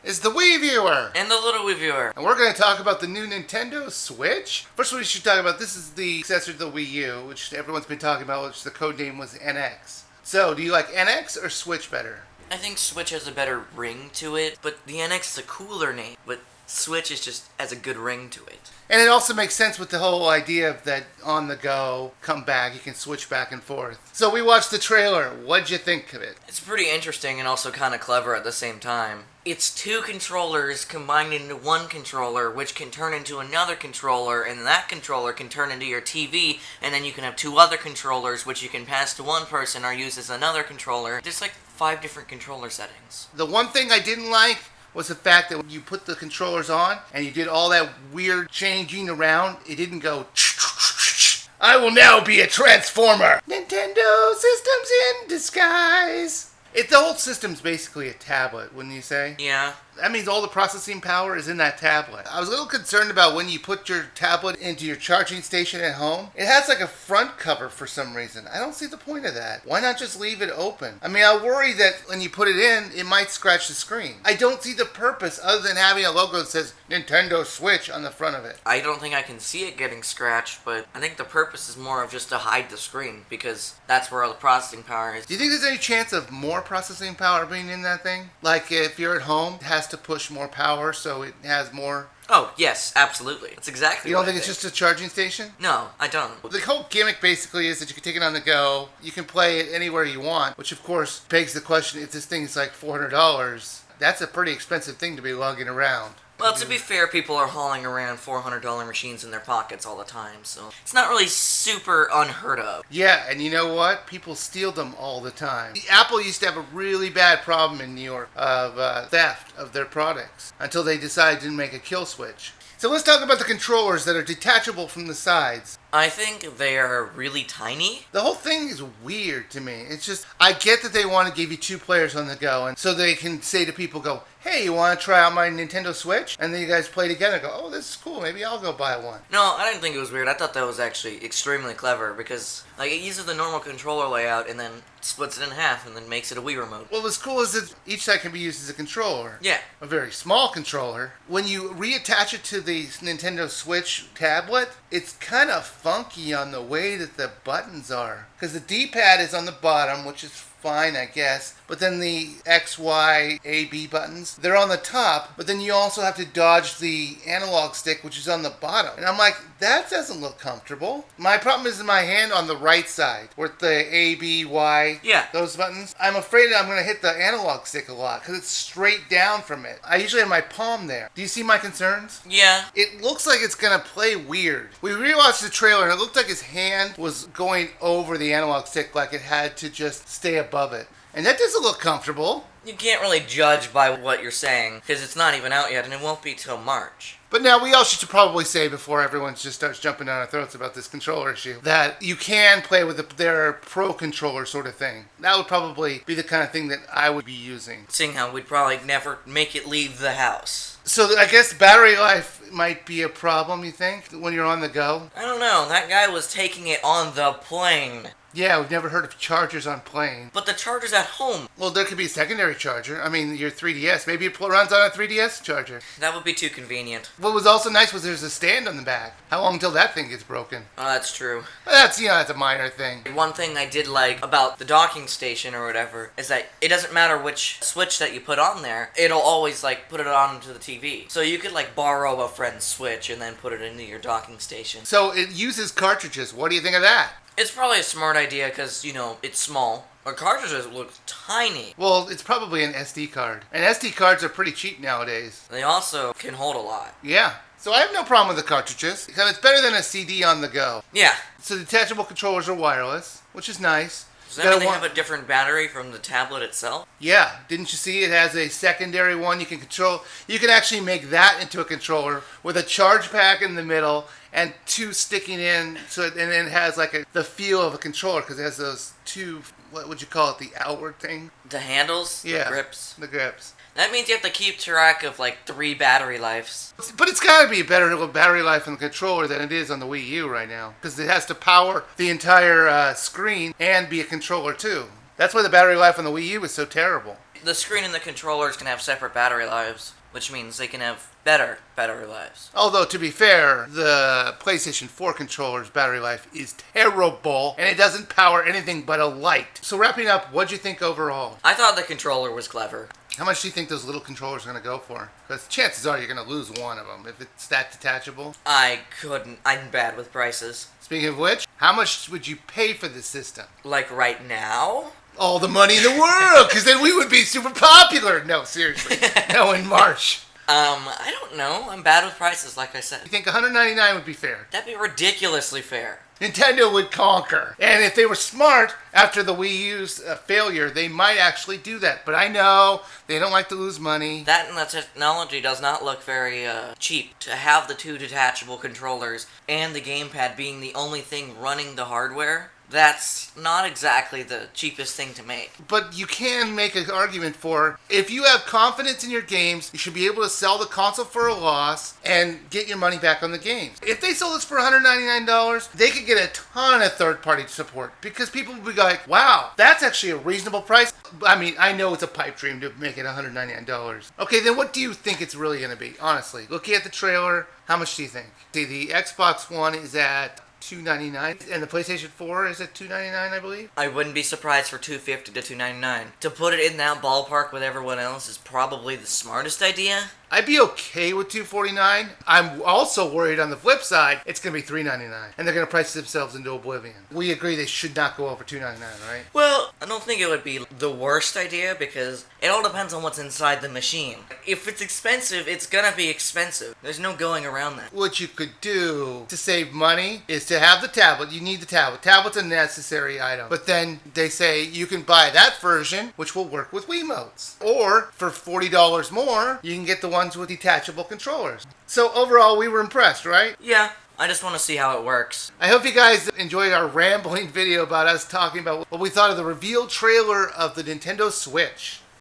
is the Wiiviewer and the LilWiiviewer. And we're going to talk about the new Nintendo Switch. First we should talk about, this is the successor to the Wii U, which everyone's been talking about, which the code name was NX. So, do you like NX or Switch better? I think Switch has a better ring to it, but the NX is a cooler name, but Switch is just has a good ring to it. And it also makes sense with the whole idea of that on the go, come back, you can switch back and forth. So we watched the trailer. What'd you think of it? It's pretty interesting and also kind of clever at the same time. It's two controllers combined into one controller, which can turn into another controller, and that controller can turn into your TV, and then you can have two other controllers, which you can pass to one person or use as another controller. There's like 5 different controller settings. The one thing I didn't like was the fact that when you put the controllers on and you did all that weird changing around, it didn't go, I will now be a transformer. Nintendo systems in disguise. The whole system's basically a tablet, wouldn't you say? Yeah. That means all the processing power is in that tablet. I was a little concerned about when you put your tablet into your charging station at home. It has like a front cover for some reason. I don't see the point of that. Why not just leave it open? I mean, I worry that when you put it in, it might scratch the screen. I don't see the purpose other than having a logo that says Nintendo Switch on the front of it. I don't think I can see it getting scratched, but I think the purpose is more of just to hide the screen, because that's where all the processing power is. Do you think there's any chance of more processing power being in that thing? Like if you're at home, it has to push more power so it has more. Oh, yes, absolutely. That's exactly You don't what think it's just a charging station? No, I don't. The whole gimmick basically is that you can take it on the go. You can play it anywhere you want, which of course begs the question, if this thing is like $400, that's a pretty expensive thing to be lugging around. Well, to be fair, people are hauling around $400 machines in their pockets all the time, so it's not really super unheard of. Yeah, and you know what? People steal them all the time. Apple used to have a really bad problem in New York of theft of their products until they decided to make a kill switch. So let's talk about the controllers that are detachable from the sides. I think they are really tiny. The whole thing is weird to me. It's just, I get that they want to give you 2 players on the go, and so they can say to people, go, hey, you want to try out my Nintendo Switch? And then you guys play together and go, oh, this is cool, maybe I'll go buy one. No, I didn't think it was weird. I thought that was actually extremely clever, because like it uses the normal controller layout and then splits it in half and then makes it a Wii remote. Well, what's cool is that each side can be used as a controller. Yeah. A very small controller. When you reattach it to the Nintendo Switch tablet, it's kind of funky on the way that the buttons are. Because the D-pad is on the bottom, which is fine, I guess. But then the X, Y, A, B buttons, they're on the top. But then you also have to dodge the analog stick, which is on the bottom. And I'm like, that doesn't look comfortable. My problem is in my hand on the right side, with the A, B, Y, yeah, those buttons. I'm afraid I'm going to hit the analog stick a lot, because it's straight down from it. I usually have my palm there. Do you see my concerns? Yeah. It looks like it's going to play weird. We rewatched the trailer, and it looked like his hand was going over the analog stick, like it had to just stay above it. And that doesn't look comfortable. You can't really judge by what you're saying, because it's not even out yet, and it won't be till March. But now we all should probably say, before everyone just starts jumping down our throats about this controller issue, that you can play with their Pro Controller sort of thing. That would probably be the kind of thing that I would be using. Seeing how we'd probably never make it leave the house. So I guess battery life might be a problem, you think, when you're on the go? I don't know. That guy was taking it on the plane. Yeah, we've never heard of chargers on planes. But the charger's at home. Well, there could be a secondary charger. I mean, your 3DS. Maybe it runs on a 3DS charger. That would be too convenient. What was also nice was there's a stand on the back. How long until that thing gets broken? Oh, that's true. That's a minor thing. One thing I did like about the docking station or whatever is that it doesn't matter which switch that you put on there, it'll always like put it on to the TV. So you could like borrow a friend's switch and then put it into your docking station. So it uses cartridges. What do you think of that? It's probably a smart idea because, it's small. But cartridges look tiny. Well, it's probably an SD card. And SD cards are pretty cheap nowadays. They also can hold a lot. Yeah. So I have no problem with the cartridges, because it's better than a CD on the go. Yeah. So detachable controllers are wireless, which is nice. Does that mean they have a different battery from the tablet itself? Yeah. Didn't you see it has a secondary one you can control? You can actually make that into a controller with a charge pack in the middle and 2 sticking in, and then it has like the feel of a controller because it has those 2, what would you call it, the outward thing? The handles? Yeah. The grips? The grips. That means you have to keep track of like 3 battery lives. But it's got to be a better battery life on the controller than it is on the Wii U right now, because it has to power the entire screen and be a controller too. That's why the battery life on the Wii U is so terrible. The screen and the controllers can have separate battery lives, which means they can have better battery lives. Although, to be fair, the PlayStation 4 controller's battery life is terrible, and it doesn't power anything but a light. So wrapping up, what'd you think overall? I thought the controller was clever. How much do you think those little controllers are going to go for? Because chances are you're going to lose one of them if it's that detachable. I couldn't. I'm bad with prices. Speaking of which, how much would you pay for this system? Like right now? All the money in the world, because then we would be super popular. No, seriously. No, in March. I don't know. I'm bad with prices, like I said. You think $199 would be fair? That'd be ridiculously fair. Nintendo would conquer. And if they were smart, after the Wii U's failure, they might actually do that. But I know they don't like to lose money. That and the technology does not look very cheap. To have the two detachable controllers and the gamepad being the only thing running the hardware, that's not exactly the cheapest thing to make. But you can make an argument for, if you have confidence in your games, you should be able to sell the console for a loss and get your money back on the games. If they sold this for $199, they could get a ton of third-party support, because people would be like, wow, that's actually a reasonable price. I mean, I know it's a pipe dream to make it $199. Okay, then what do you think it's really going to be? Honestly, looking at the trailer, how much do you think? See, the Xbox One is at $299, and the PlayStation 4 is at $299, I believe. I wouldn't be surprised for $250 to $299. To put it in that ballpark with everyone else is probably the smartest idea. I'd be okay with $249. I'm also worried on the flip side, it's going to be $399, and they're going to price themselves into oblivion. We agree they should not go over $299, right? Well, I don't think it would be the worst idea, because it all depends on what's inside the machine. If it's expensive, it's gonna be expensive. There's no going around that. What you could do to save money is to have the tablet. You need the tablet. Tablet's a necessary item. But then they say you can buy that version, which will work with Wiimotes. Or for $40 more, you can get the ones with detachable controllers. So overall, we were impressed, right? Yeah, I just want to see how it works. I hope you guys enjoyed our rambling video about us talking about what we thought of the reveal trailer of the Nintendo Switch.